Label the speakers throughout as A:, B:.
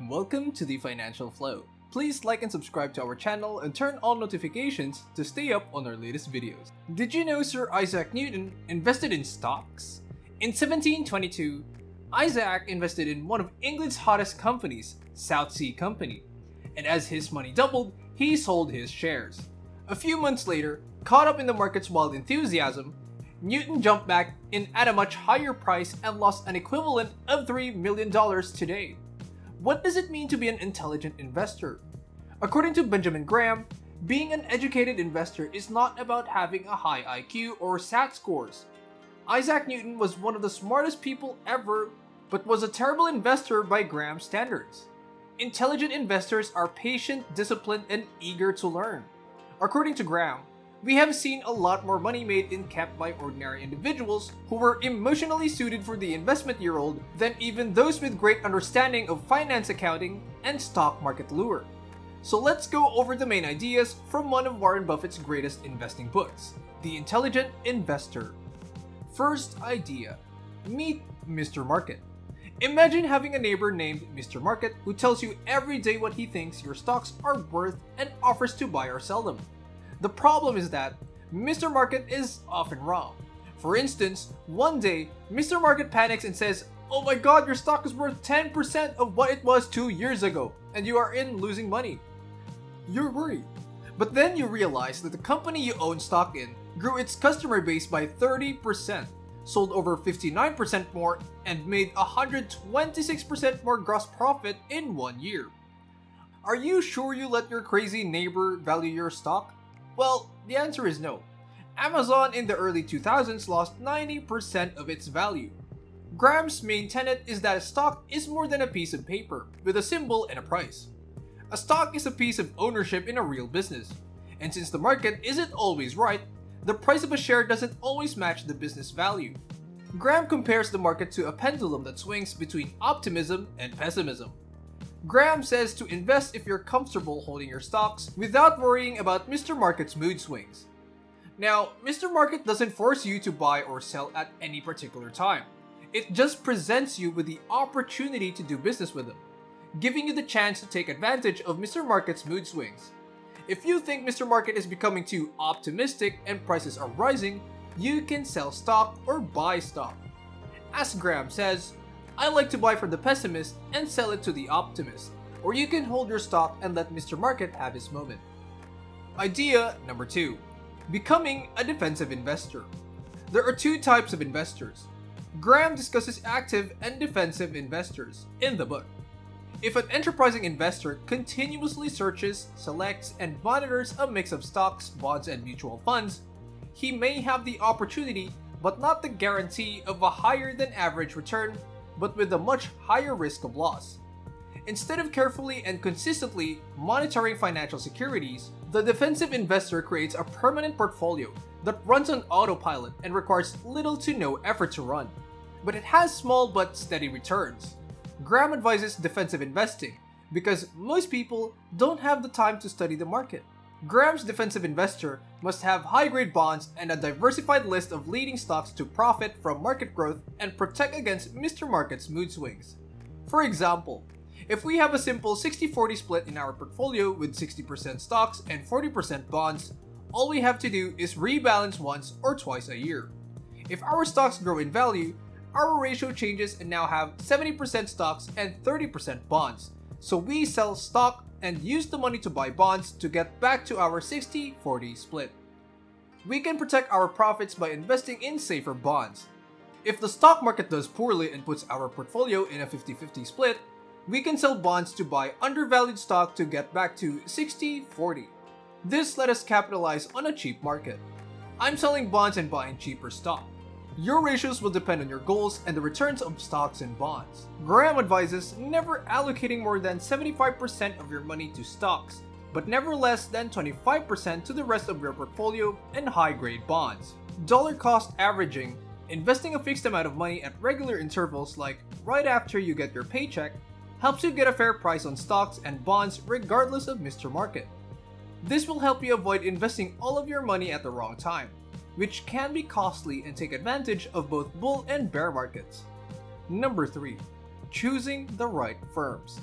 A: Welcome to the Financial Flow. Please like and subscribe to our channel and turn on notifications to stay up on our latest videos. Did you know Sir Isaac Newton invested in stocks? In 1722, Isaac invested in one of England's hottest companies, South Sea Company, and as his money doubled, he sold his shares. A few months later, caught up in the market's wild enthusiasm, Newton jumped back in at a much higher price and lost an equivalent of $3 million today. What does it mean to be an intelligent investor? According to Benjamin Graham, being an educated investor is not about having a high IQ or SAT scores. Isaac Newton was one of the smartest people ever, but was a terrible investor by Graham's standards. Intelligent investors are patient, disciplined, and eager to learn. According to Graham, we have seen a lot more money made and kept by ordinary individuals who were emotionally suited for the investment year-old than even those with great understanding of finance accounting and stock market lure. So let's go over the main ideas from one of Warren Buffett's greatest investing books, The Intelligent Investor. First idea: meet Mr. Market. Imagine having a neighbor named Mr. Market who tells you every day what he thinks your stocks are worth and offers to buy or sell them. The problem is that Mr. Market is often wrong. For instance, one day, Mr. Market panics and says, "Oh my god, your stock is worth 10% of what it was 2 years ago, and you are in losing money." You're worried. But then you realize that the company you own stock in grew its customer base by 30%, sold over 59% more, and made 126% more gross profit in 1 year. Are you sure you let your crazy neighbor value your stock? Well, the answer is no. Amazon in the early 2000s lost 90% of its value. Graham's main tenet is that a stock is more than a piece of paper, with a symbol and a price. A stock is a piece of ownership in a real business. And since the market isn't always right, the price of a share doesn't always match the business value. Graham compares the market to a pendulum that swings between optimism and pessimism. Graham says to invest if you're comfortable holding your stocks without worrying about Mr. Market's mood swings. Now, Mr. Market doesn't force you to buy or sell at any particular time. It just presents you with the opportunity to do business with him, giving you the chance to take advantage of Mr. Market's mood swings. If you think Mr. Market is becoming too optimistic and prices are rising, you can sell stock or buy stock. As Graham says, "I like to buy from the pessimist and sell it to the optimist," or you can hold your stock and let Mr. Market have his moment. Idea number 2. Becoming a defensive investor. There are 2 types of investors. Graham discusses active and defensive investors in the book. If an enterprising investor continuously searches, selects, and monitors a mix of stocks, bonds, and mutual funds, he may have the opportunity, but not the guarantee, of a higher than average return, but with a much higher risk of loss. Instead of carefully and consistently monitoring financial securities, the defensive investor creates a permanent portfolio that runs on autopilot and requires little to no effort to run. But it has small but steady returns. Graham advises defensive investing because most people don't have the time to study the market. Graham's defensive investor must have high-grade bonds and a diversified list of leading stocks to profit from market growth and protect against Mr. Market's mood swings. For example, if we have a simple 60-40 split in our portfolio with 60% stocks and 40% bonds, all we have to do is rebalance once or twice a year. If our stocks grow in value, our ratio changes and now have 70% stocks and 30% bonds. So we sell stock and use the money to buy bonds to get back to our 60-40 split. We can protect our profits by investing in safer bonds. If the stock market does poorly and puts our portfolio in a 50-50 split, we can sell bonds to buy undervalued stock to get back to 60-40. This let us capitalize on a cheap market. I'm selling bonds and buying cheaper stock. Your ratios will depend on your goals and the returns of stocks and bonds. Graham advises never allocating more than 75% of your money to stocks, but never less than 25% to the rest of your portfolio and high-grade bonds. Dollar cost averaging, investing a fixed amount of money at regular intervals like right after you get your paycheck, helps you get a fair price on stocks and bonds regardless of Mr. Market. This will help you avoid investing all of your money at the wrong time, which can be costly and take advantage of both bull and bear markets. Number 3. Choosing the right firms.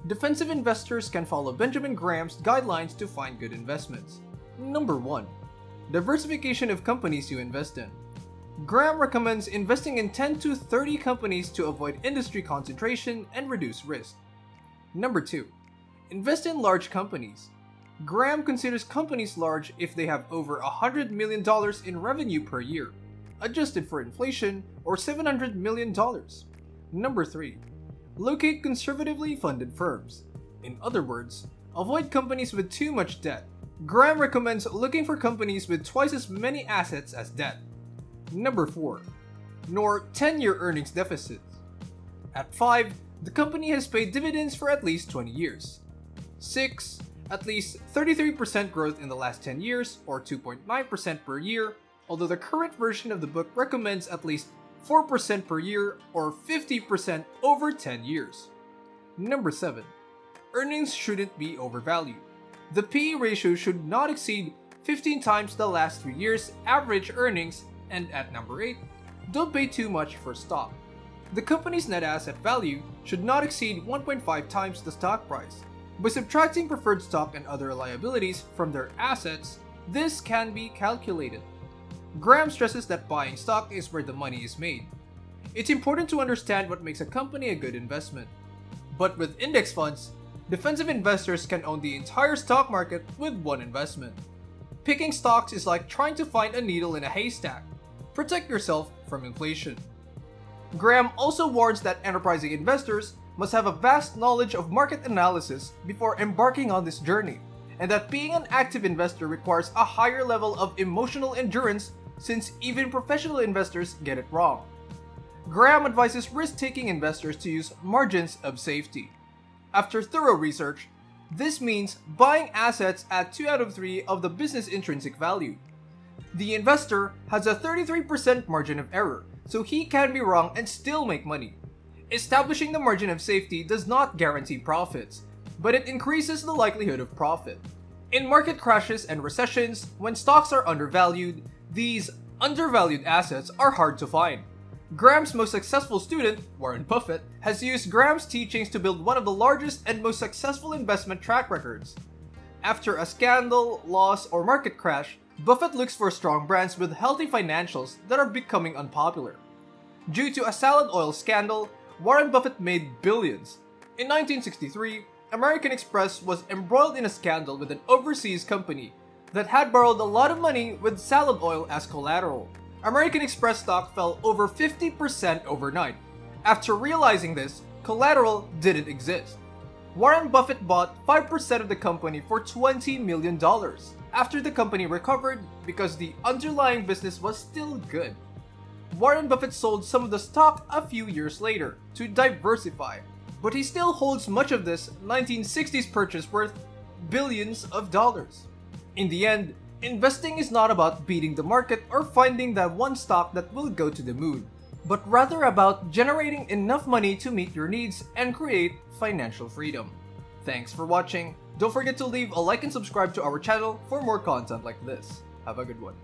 A: Defensive investors can follow Benjamin Graham's guidelines to find good investments. Number 1. Diversification of companies you invest in. Graham recommends investing in 10 to 30 companies to avoid industry concentration and reduce risk. Number 2. Invest in large companies. Graham considers companies large if they have over $100 million in revenue per year, adjusted for inflation, or $700 million. Number 3. Locate conservatively funded firms. In other words, avoid companies with too much debt. Graham recommends looking for companies with twice as many assets as debt. Number 4. Ignore 10-year earnings deficits. At 5, the company has paid dividends for at least 20 years. 6. At least 33% growth in the last 10 years, or 2.9% per year, although the current version of the book recommends at least 4% per year, or 50% over 10 years. Number 7. Earnings shouldn't be overvalued. The PE ratio should not exceed 15 times the last 3 years' average earnings, and at number 8, don't pay too much for stock. The company's net asset value should not exceed 1.5 times the stock price. By subtracting preferred stock and other liabilities from their assets, this can be calculated. Graham stresses that buying stock is where the money is made. It's important to understand what makes a company a good investment. But with index funds, defensive investors can own the entire stock market with one investment. Picking stocks is like trying to find a needle in a haystack. Protect yourself from inflation. Graham also warns that enterprising investors must have a vast knowledge of market analysis before embarking on this journey, and that being an active investor requires a higher level of emotional endurance since even professional investors get it wrong. Graham advises risk-taking investors to use margins of safety. After thorough research, this means buying assets at 2 out of 3 of the business intrinsic value. The investor has a 33% margin of error, so he can be wrong and still make money. Establishing the margin of safety does not guarantee profits, but it increases the likelihood of profit. In market crashes and recessions, when stocks are undervalued, these undervalued assets are hard to find. Graham's most successful student, Warren Buffett, has used Graham's teachings to build one of the largest and most successful investment track records. After a scandal, loss, or market crash, Buffett looks for strong brands with healthy financials that are becoming unpopular. Due to a salad oil scandal, Warren Buffett made billions. In 1963, American Express was embroiled in a scandal with an overseas company that had borrowed a lot of money with salad oil as collateral. American Express stock fell over 50% overnight. After realizing this, collateral didn't exist. Warren Buffett bought 5% of the company for $20 million after the company recovered because the underlying business was still good. Warren Buffett sold some of the stock a few years later to diversify, but he still holds much of this 1960s purchase worth billions of dollars. In the end, investing is not about beating the market or finding that one stock that will go to the moon, but rather about generating enough money to meet your needs and create financial freedom. Thanks for watching. Don't forget to leave a like and subscribe to our channel for more content like this. Have a good one.